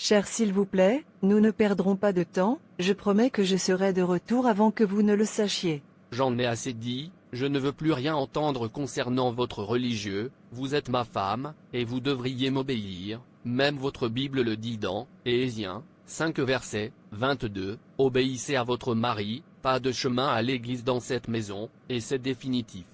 Cher s'il vous plaît, nous ne perdrons pas de temps, je promets que je serai de retour avant que vous ne le sachiez. J'en ai assez dit, je ne veux plus rien entendre concernant votre religieux, vous êtes ma femme, et vous devriez m'obéir, même votre Bible le dit dans Éphésiens 5 verset 22, obéissez à votre mari, pas de chemin à l'église dans cette maison, et c'est définitif.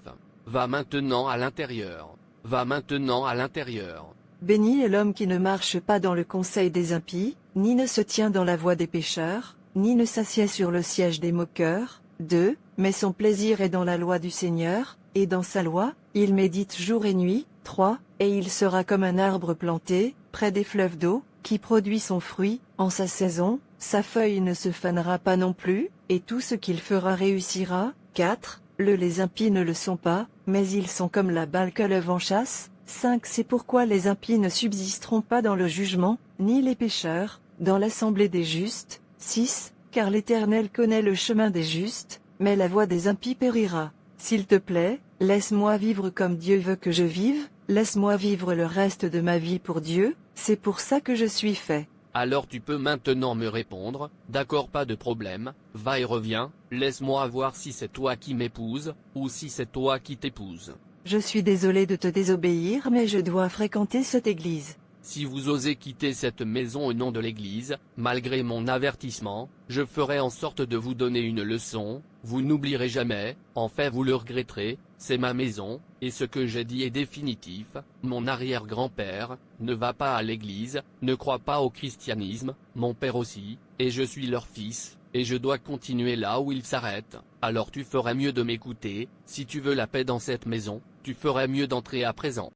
Va maintenant à l'intérieur. Va maintenant à l'intérieur. Béni est l'homme qui ne marche pas dans le conseil des impies, ni ne se tient dans la voie des pécheurs, ni ne s'assied sur le siège des moqueurs. 2. Mais son plaisir est dans la loi du Seigneur, et dans sa loi, il médite jour et nuit. 3. Et il sera comme un arbre planté, près des fleuves d'eau, qui produit son fruit, en sa saison, sa feuille ne se fanera pas non plus, et tout ce qu'il fera réussira. 4. Les impies ne le sont pas, mais ils sont comme la balle que le vent chasse. 5. C'est pourquoi les impies ne subsisteront pas dans le jugement, ni les pécheurs, dans l'assemblée des justes. 6. Car l'Éternel connaît le chemin des justes, mais la voie des impies périra. S'il te plaît, laisse-moi vivre comme Dieu veut que je vive, laisse-moi vivre le reste de ma vie pour Dieu, c'est pour ça que je suis fait. Alors tu peux maintenant me répondre, d'accord, pas de problème, va et reviens, laisse-moi voir si c'est toi qui m'épouses, ou si c'est toi qui t'épouses. Je suis désolé de te désobéir mais je dois fréquenter cette église. Si vous osez quitter cette maison au nom de l'église, malgré mon avertissement, je ferai en sorte de vous donner une leçon, vous n'oublierez jamais, en fait vous le regretterez, c'est ma maison, et ce que j'ai dit est définitif, mon arrière-grand-père, ne va pas à l'église, ne croit pas au christianisme, mon père aussi, et je suis leur fils, et je dois continuer là où ils s'arrêtent, alors tu ferais mieux de m'écouter, si tu veux la paix dans cette maison, tu ferais mieux d'entrer à présent.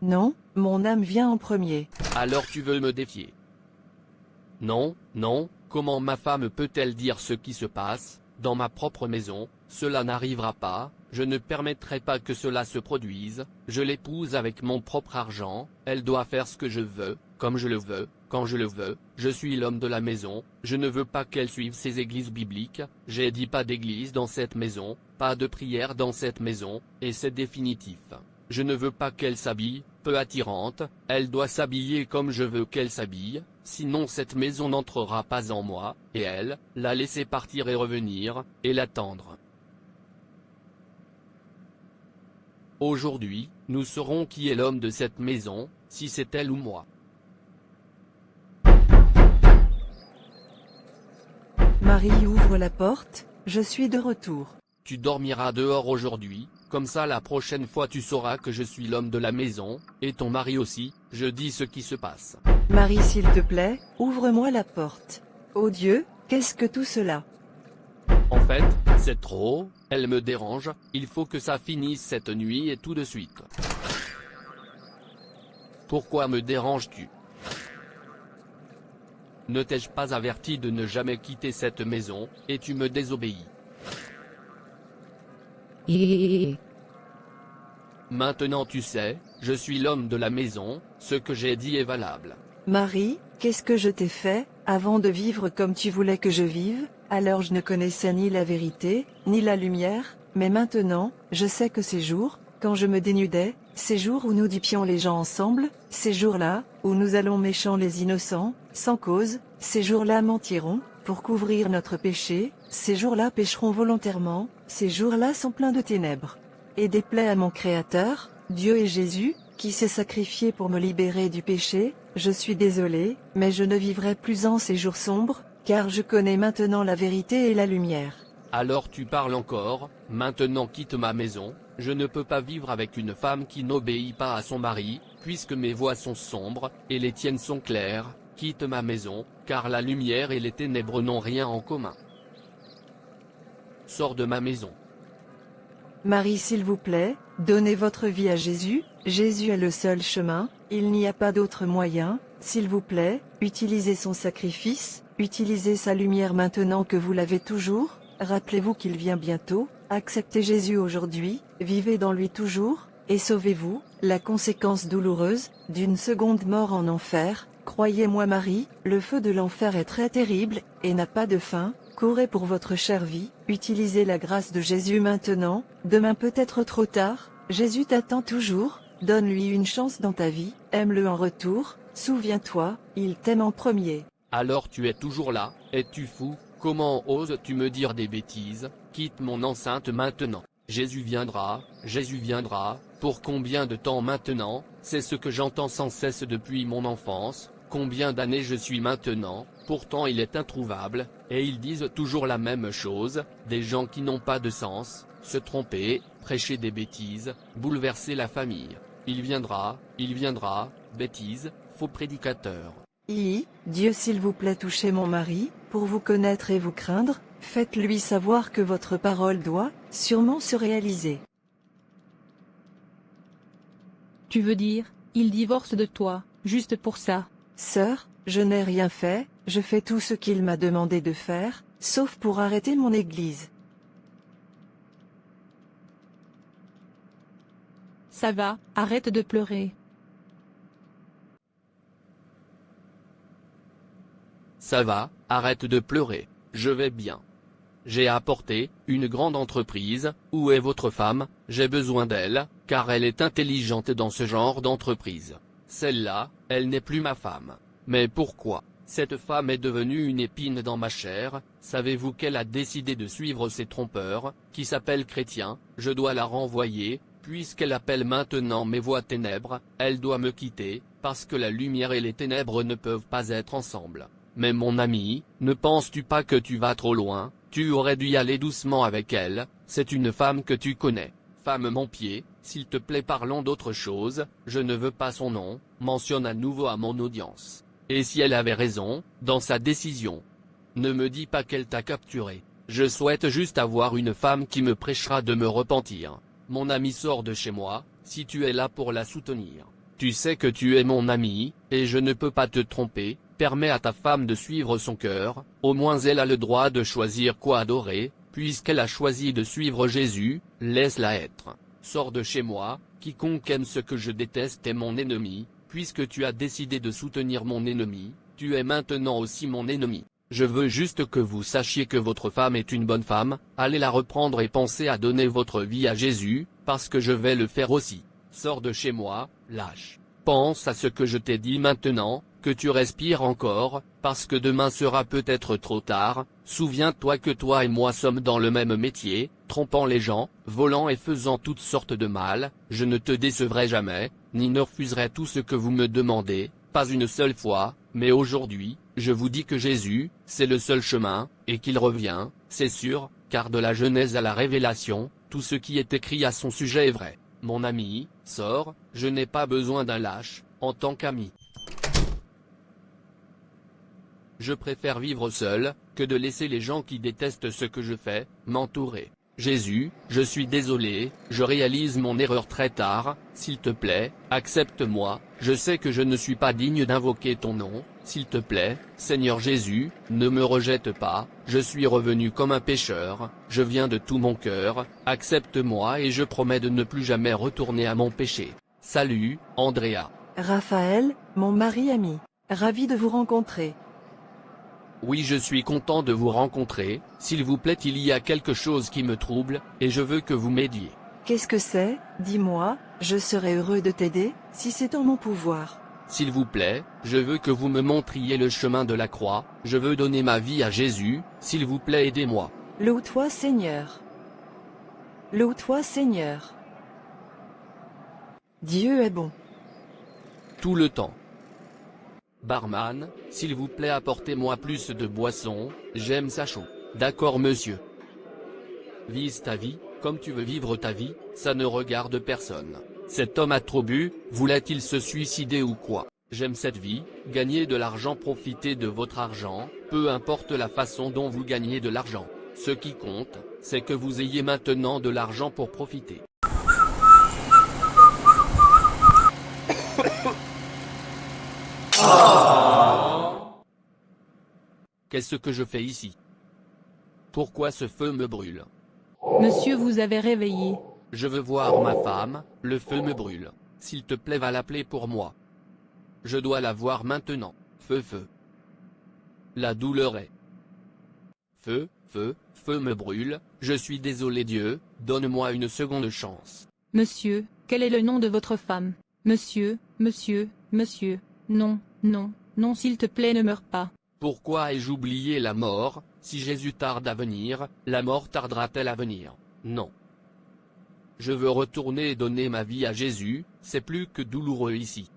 Non, mon âme vient en premier. Alors tu veux me défier? Non, non, comment ma femme peut-elle dire ce qui se passe, dans ma propre maison? Cela n'arrivera pas, je ne permettrai pas que cela se produise, je l'épouse avec mon propre argent, elle doit faire ce que je veux, comme je le veux, quand je le veux, je suis l'homme de la maison, je ne veux pas qu'elle suive ces églises bibliques, j'ai dit pas d'église dans cette maison, pas de prière dans cette maison, et c'est définitif. Je ne veux pas qu'elle s'habille, peu attirante, elle doit s'habiller comme je veux qu'elle s'habille, sinon cette maison n'entrera pas en moi, et elle, la laisser partir et revenir, et l'attendre. Aujourd'hui, nous saurons qui est l'homme de cette maison, si c'est elle ou moi. Marie ouvre la porte, je suis de retour. Tu dormiras dehors aujourd'hui, comme ça la prochaine fois tu sauras que je suis l'homme de la maison, et ton mari aussi, je dis ce qui se passe. Marie s'il te plaît, ouvre-moi la porte. Oh Dieu, qu'est-ce que tout cela? En fait, c'est trop, elle me dérange, il faut que ça finisse cette nuit et tout de suite. Pourquoi me déranges-tu? Ne t'ai-je pas averti de ne jamais quitter cette maison, et tu me désobéis? Maintenant tu sais, je suis l'homme de la maison, ce que j'ai dit est valable. Marie, qu'est-ce que je t'ai fait, avant de vivre comme tu voulais que je vive? Alors je ne connaissais ni la vérité, ni la lumière, mais maintenant, je sais que ces jours, quand je me dénudais, ces jours où nous dupions les gens ensemble, ces jours-là, où nous allons méchants les innocents, sans cause, ces jours-là mentiront, pour couvrir notre péché, ces jours-là pécheront volontairement, ces jours-là sont pleins de ténèbres. Et déplaît à mon Créateur, Dieu et Jésus, qui s'est sacrifié pour me libérer du péché, je suis désolé, mais je ne vivrai plus en ces jours sombres, car je connais maintenant la vérité et la lumière. Alors tu parles encore, maintenant quitte ma maison, je ne peux pas vivre avec une femme qui n'obéit pas à son mari, puisque mes voies sont sombres, et les tiennes sont claires, quitte ma maison, car la lumière et les ténèbres n'ont rien en commun. Sors de ma maison. Marie s'il vous plaît, donnez votre vie à Jésus, Jésus est le seul chemin, il n'y a pas d'autre moyen, s'il vous plaît, utilisez son sacrifice, utilisez sa lumière maintenant que vous l'avez toujours, rappelez-vous qu'il vient bientôt, acceptez Jésus aujourd'hui, vivez dans lui toujours, et sauvez-vous, la conséquence douloureuse, d'une seconde mort en enfer, croyez-moi Marie, le feu de l'enfer est très terrible, et n'a pas de fin, courez pour votre chère vie, utilisez la grâce de Jésus maintenant, demain peut être trop tard, Jésus t'attend toujours, donne-lui une chance dans ta vie, aime-le en retour, souviens-toi, il t'aime en premier. Alors tu es toujours là, es-tu fou? Comment oses-tu me dire des bêtises? Quitte mon enceinte maintenant. Jésus viendra, pour combien de temps maintenant? C'est ce que j'entends sans cesse depuis mon enfance. Combien d'années je suis maintenant? Pourtant il est introuvable, et ils disent toujours la même chose, des gens qui n'ont pas de sens, se tromper, prêcher des bêtises, bouleverser la famille. Il viendra, bêtises, faux prédicateur. Dieu s'il vous plaît touchez mon mari, pour vous connaître et vous craindre, faites-lui savoir que votre parole doit, sûrement se réaliser. Tu veux dire, il divorce de toi, juste pour ça? Sœur, je n'ai rien fait, je fais tout ce qu'il m'a demandé de faire, sauf pour arrêter mon église. Ça va, arrête de pleurer. Ça va, arrête de pleurer, je vais bien. J'ai apporté une grande entreprise, où est votre femme? J'ai besoin d'elle, car elle est intelligente dans ce genre d'entreprise. Celle-là, elle n'est plus ma femme. Mais pourquoi? Cette femme est devenue une épine dans ma chair. Savez-vous qu'elle a décidé de suivre ces trompeurs, qui s'appellent chrétiens? Je dois la renvoyer, puisqu'elle appelle maintenant mes voix ténèbres. Elle doit me quitter, parce que la lumière et les ténèbres ne peuvent pas être ensemble. Mais mon ami, ne penses-tu pas que tu vas trop loin? Tu aurais dû y aller doucement avec elle, c'est une femme que tu connais. Femme mon pied, s'il te plaît parlons d'autre chose, je ne veux pas son nom, mentionne à nouveau à mon audience. Et si elle avait raison, dans sa décision? Ne me dis pas qu'elle t'a capturé. Je souhaite juste avoir une femme qui me prêchera de me repentir. Mon ami sort de chez moi, si tu es là pour la soutenir. Tu sais que tu es mon ami, et je ne peux pas te tromper. Permets à ta femme de suivre son cœur, au moins elle a le droit de choisir quoi adorer, puisqu'elle a choisi de suivre Jésus, laisse-la être. Sors de chez moi, quiconque aime ce que je déteste est mon ennemi, puisque tu as décidé de soutenir mon ennemi, tu es maintenant aussi mon ennemi. Je veux juste que vous sachiez que votre femme est une bonne femme, allez la reprendre et pensez à donner votre vie à Jésus, parce que je vais le faire aussi. Sors de chez moi, lâche. Pense à ce que je t'ai dit maintenant, que tu respires encore, parce que demain sera peut-être trop tard. Souviens-toi que toi et moi sommes dans le même métier, trompant les gens, volant et faisant toutes sortes de mal. Je ne te décevrai jamais, ni ne refuserai tout ce que vous me demandez, pas une seule fois, mais aujourd'hui, je vous dis que Jésus, c'est le seul chemin, et qu'il revient, c'est sûr, car de la Genèse à la Révélation, tout ce qui est écrit à son sujet est vrai. Mon ami, sors, je n'ai pas besoin d'un lâche, en tant qu'ami. Je préfère vivre seul, que de laisser les gens qui détestent ce que je fais, m'entourer. Jésus, je suis désolé, je réalise mon erreur très tard, s'il te plaît, accepte-moi, je sais que je ne suis pas digne d'invoquer ton nom, s'il te plaît, Seigneur Jésus, ne me rejette pas, je suis revenu comme un pécheur, je viens de tout mon cœur, accepte-moi et je promets de ne plus jamais retourner à mon péché. Salut, Andrea. Raphaël, mon mari ami. Ravi de vous rencontrer. Oui, je suis content de vous rencontrer, s'il vous plaît, il y a quelque chose qui me trouble, et je veux que vous m'aidiez. Qu'est-ce que c'est? Dis-moi, je serai heureux de t'aider, si c'est en mon pouvoir. S'il vous plaît, je veux que vous me montriez le chemin de la croix, je veux donner ma vie à Jésus, s'il vous plaît aidez-moi. Loue-toi Seigneur. Loue-toi Seigneur. Dieu est bon. Tout le temps. Barman, s'il vous plaît apportez-moi plus de boissons, j'aime ça chaud. D'accord monsieur. Vise ta vie, comme tu veux vivre ta vie, ça ne regarde personne. Cet homme a trop bu, voulait-il se suicider ou quoi? J'aime cette vie, gagner de l'argent, profiter de votre argent, peu importe la façon dont vous gagnez de l'argent. Ce qui compte, c'est que vous ayez maintenant de l'argent pour profiter. Qu'est-ce que je fais ici? Pourquoi ce feu me brûle? Monsieur vous avez réveillé. Je veux voir ma femme, le feu me brûle. S'il te plaît va l'appeler pour moi. Je dois la voir maintenant. Feu, feu. La douleur est. Feu, feu, feu me brûle, je suis désolé Dieu, donne-moi une seconde chance. Monsieur, Quel est le nom de votre femme? Monsieur, monsieur, monsieur. Non, non, non, s'il te plaît, ne meurs pas. Pourquoi ai-je oublié la mort? Si Jésus tarde à venir, la mort tardera-t-elle à venir? Non. Je veux retourner et donner ma vie à Jésus, c'est plus que douloureux ici.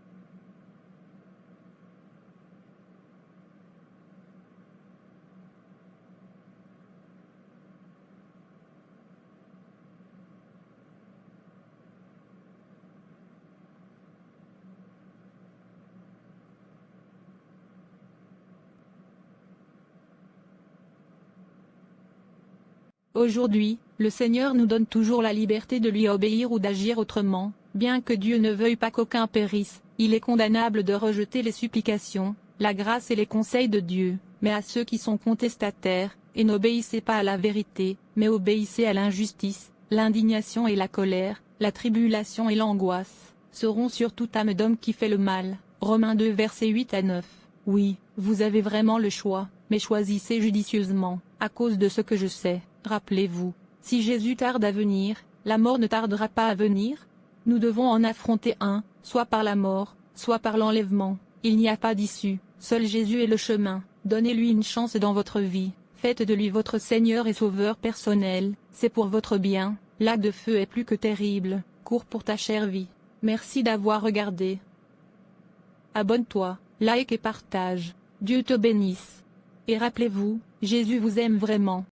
Aujourd'hui, le Seigneur nous donne toujours la liberté de lui obéir ou d'agir autrement, bien que Dieu ne veuille pas qu'aucun périsse. Il est condamnable de rejeter les supplications, la grâce et les conseils de Dieu, mais à ceux qui sont contestataires, et n'obéissez pas à la vérité, mais obéissez à l'injustice, l'indignation et la colère, la tribulation et l'angoisse, seront sur toute âme d'homme qui fait le mal. Romains 2 versets 8 à 9. Oui, vous avez vraiment le choix, mais choisissez judicieusement, à cause de ce que je sais. Rappelez-vous, si Jésus tarde à venir, la mort ne tardera pas à venir. Nous devons en affronter un, soit par la mort, soit par l'enlèvement. Il n'y a pas d'issue, seul Jésus est le chemin. Donnez-lui une chance dans votre vie, faites de lui votre Seigneur et Sauveur personnel, c'est pour votre bien. Lac de feu est plus que terrible, cours pour ta chère vie. Merci d'avoir regardé. Abonne-toi, like et partage. Dieu te bénisse. Et rappelez-vous, Jésus vous aime vraiment.